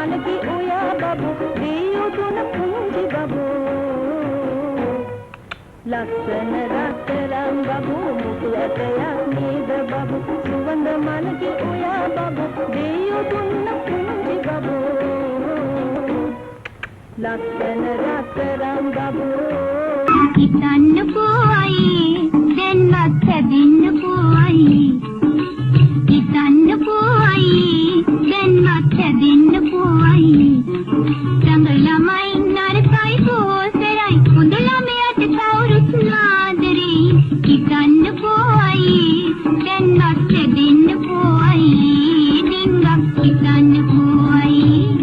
මලකි ඔයා බබු දියුතුන පුංචි බබු ලක්ෂණ රත්තරන් බබු මුතු ඇටයක් නේද බබු සුවඳ මලකි ඔයා බබු දියුතුන පුංචි බබු ලක්ෂණ රත්තරන් බබු හිතන්න පොයි දැන්වත් හැදෙන්න පොයි හිතන්න පොයි දැන්වත් හැදෙන්න පොයි සංගලමයි නරකයි පොසරයි හොඳ ළමයට කවුරුත් ආදරේ හිතන්න පොයි දැන්වත් හැදෙන්න පොයි ඩිංගක් හිතන්න පොයි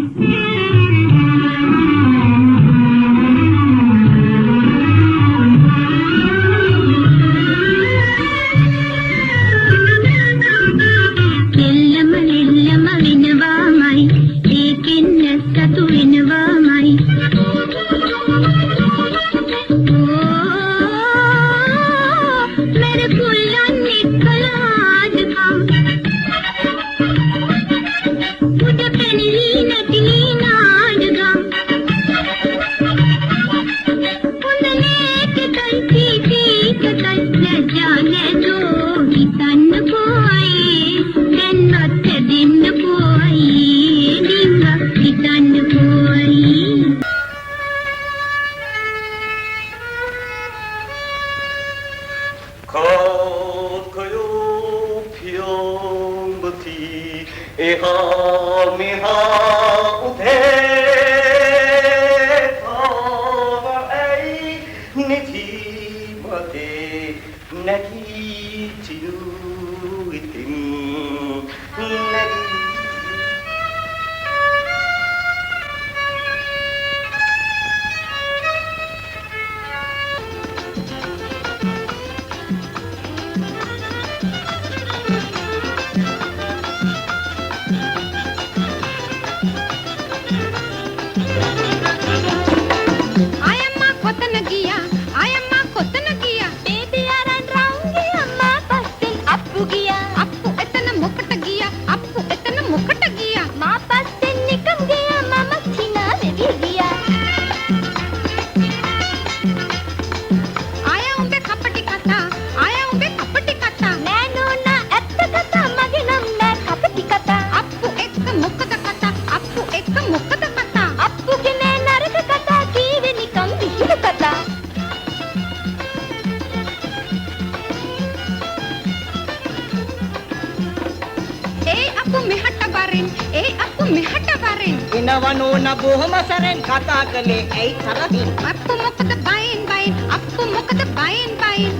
ඉනවනෝන බොහොම සරෙන් කතා කළේ ඇයි තරහින් අප්පු මොකද බයින් අප්පු මොකද බයින්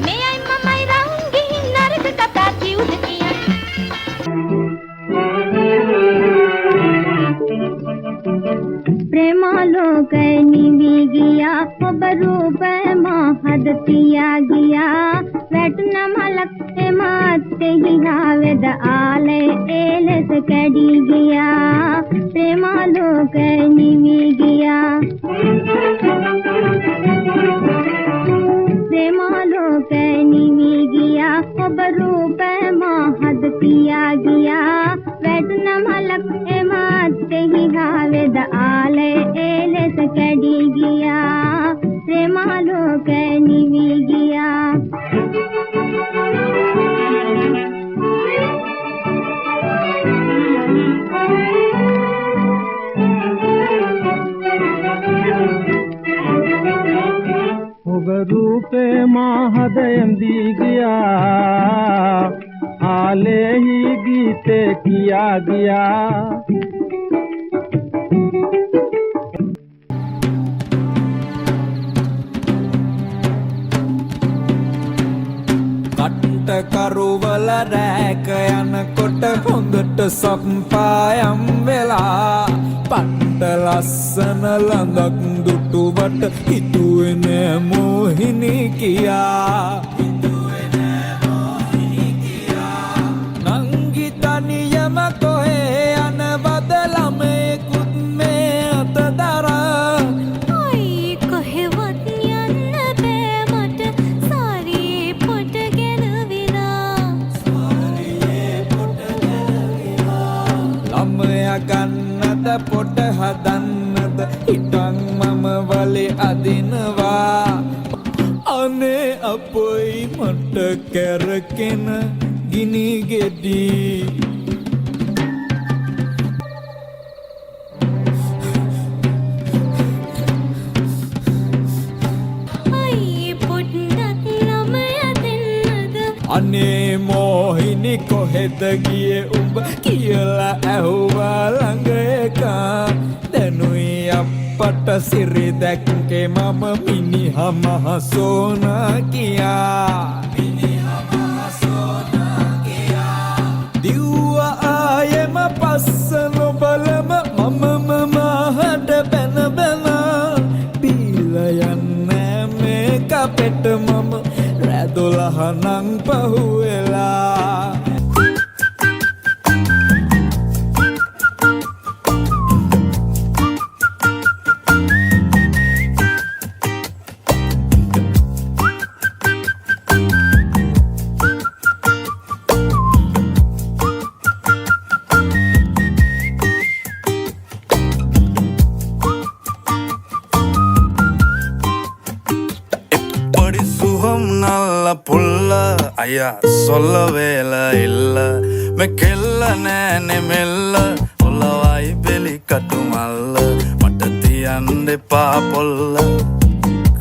මෙයයි මමයි රවුම් ගිහින් නරක කතා කිව්ද කිය प्रेमालोक निवी गया अब रूप महद पिया गया वैटन मलक माते ही हावेद आले एलस कड़ी गया प्रेमालोक निवी गया प्रेमालोक निवी गया अब रूप महद पिया गया वैटन मलक माते ही हावेद आले एलस कड़ी गया प्रेमालोक निवी गया रूपे महादयम दी गया आले ही गीते किया गया කරුවල රැක යනකොට හොඳට සක්පායම් වෙලා පට්ට ලස්සන ළඟක් දුටුවට හිතුවේ නෑ මොහිනී කියා නංගි තනියම කොහේ යනවද ළමයෙකුත් මේ අතදර ගන්නද පොට හිටන් මම වලේ අදිනවා අනේ අපොයි මට කැරකෙන ගිනි ගෙඩි අනේ මොහිනි කොහෙද ගියේ උඹ කියලා ඇහුවා ළඟ එකා දැනුයි අපට සිරි දැක්කේ මම මිනිහා මහ සෝනා කියා දිව්වා ආයෙම පස්ස නොබලම මමම මහට බැන බැන බීලා යන්නේ මේක පෙට මම රැදොලහනං පහුවෙලා புல்ல ஐயா சொல்ல வேல இல்ல மெக்கெல்ல நேனே மெல்ல ஒல்லவாய் பெலி கட்டுமல்ல மட்டத்தி அண்டே பாப்பொல்ல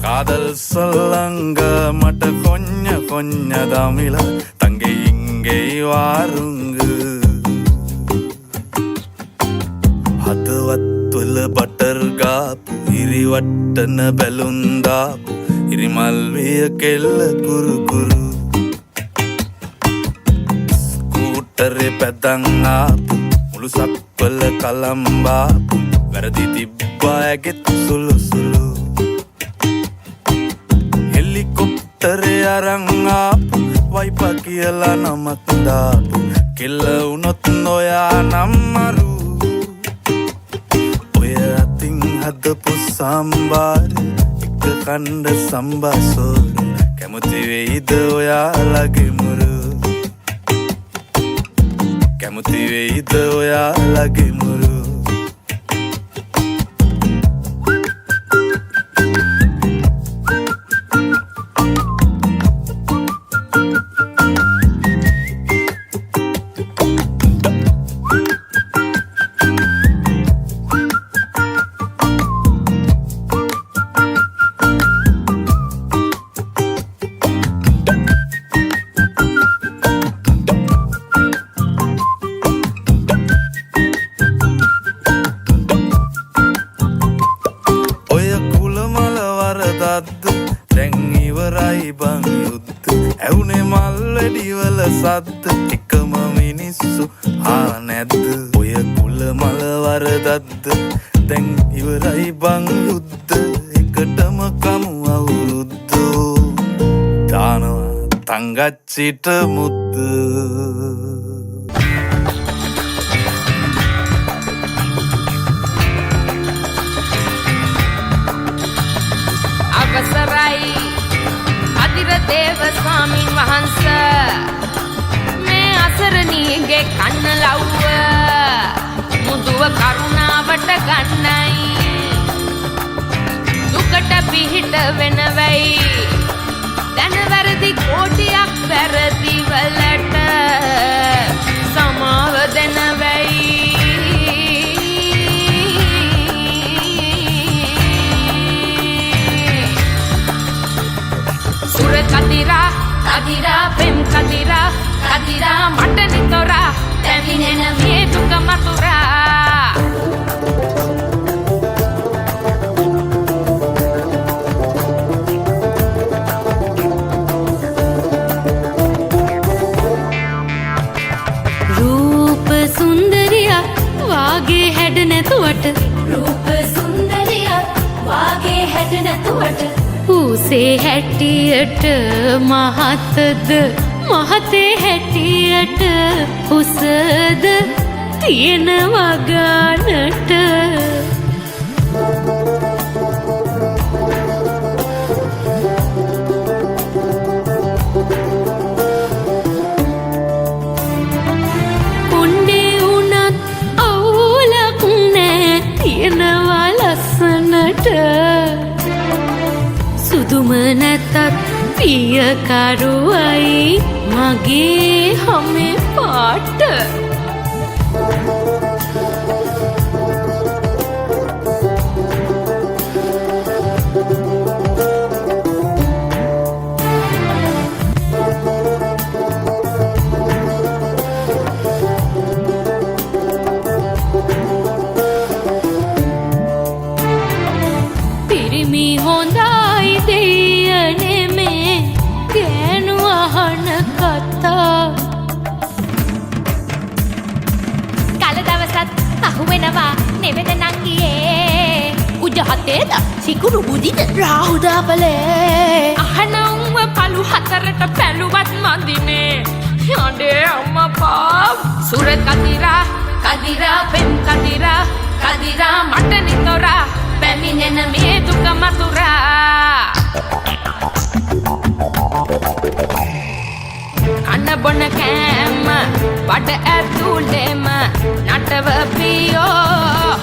காதல் சொல்லங்க மட்ட கொஞ்ச கொஞ்ச தமிழ தங்கை இங்கே வாருங்கு හදවත්වල බටර් ගාපු ඉරිවට්ටන බැලුන්දාපු ඉරිමල්විය කෙල්ල කුරුකුරු ස්කූටරේ පැදන් ආපු මුළු සක්වල කලම්බාපු වැරදි තිබ්බා ඇගෙත් සුළු සුළු හෙලිකොප්ටරේ අරන් ආපු වයිපා කියලා නමක් දාපු කෙල්ල වුණොත් නොයා නම් මරු හදපු සම්බාර එක කණ්ඩ සම්බාසෝර කැමති වෙයිද ඔයාලගේ මුරු කැමති වෙයිද ඔයාලගේ මුරු දැන් ඉවරයි බං යුද්ධ ඇවුනේ මල්වැඩිවල සද්ද එකම මිනිස්සු ආ නැද්ද ඔය කුල මල වරදද්ද දැන් ඉවරයි බං යුද්ධ එකටම කමු අවුරුද්දෝ දානවා තංගච්චිට මුද්ද අවසරයි අදිර දේව ස්වාමීන් වහන්ස මේ අසරණීගේ කන්න ලව්ව මුදුව කරුණාවට ගන්නයි දුකට පිහිට වෙනවයි දැනවැරදි කෝටියක් වැරදි වලට සමාව දෙනවයි සුර කදිරා කදිරා පෙම් කදිරා කදිරා මට නිතොරා දැවිනෙන මේ දුක මතුරා රූප සුන්දරියා වාගේ හැඩ නැතුවට රූප සුන්දරියා වාගේ හැඩ නැතුවට ඌසේ හැටියට මහතද මහතේ හැටියට උසද තියෙනවා ගානට උණ්ඩේ උනත් අවුලක් නෑ තියෙනවා ලස්සන පියකරුවයි මගේ හමේ පාට පිරිමි හොඳයි දෙයනේ මේ ගෑනු අහන කතා කල දවසත් අහුවෙනවා නෙවෙද නංගියේ උජහතේද සිකුරු බුදිද රාහුදාපලේ අහනව්ව පළු හතරට පැළුවත් මදිනේ යඩේ අම්මපා සුර කදිරා කදිරා පෙම් කදිරා කදිරා මට නිතොරා පැමිණෙන මේ දුක මතුරා කන්න බොන කෑම බඩ ඇතුලේම නටව පියෝ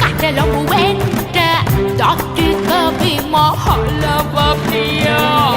කටලොමු වෙන්ට දක්ටි කවි මහලව පියෝ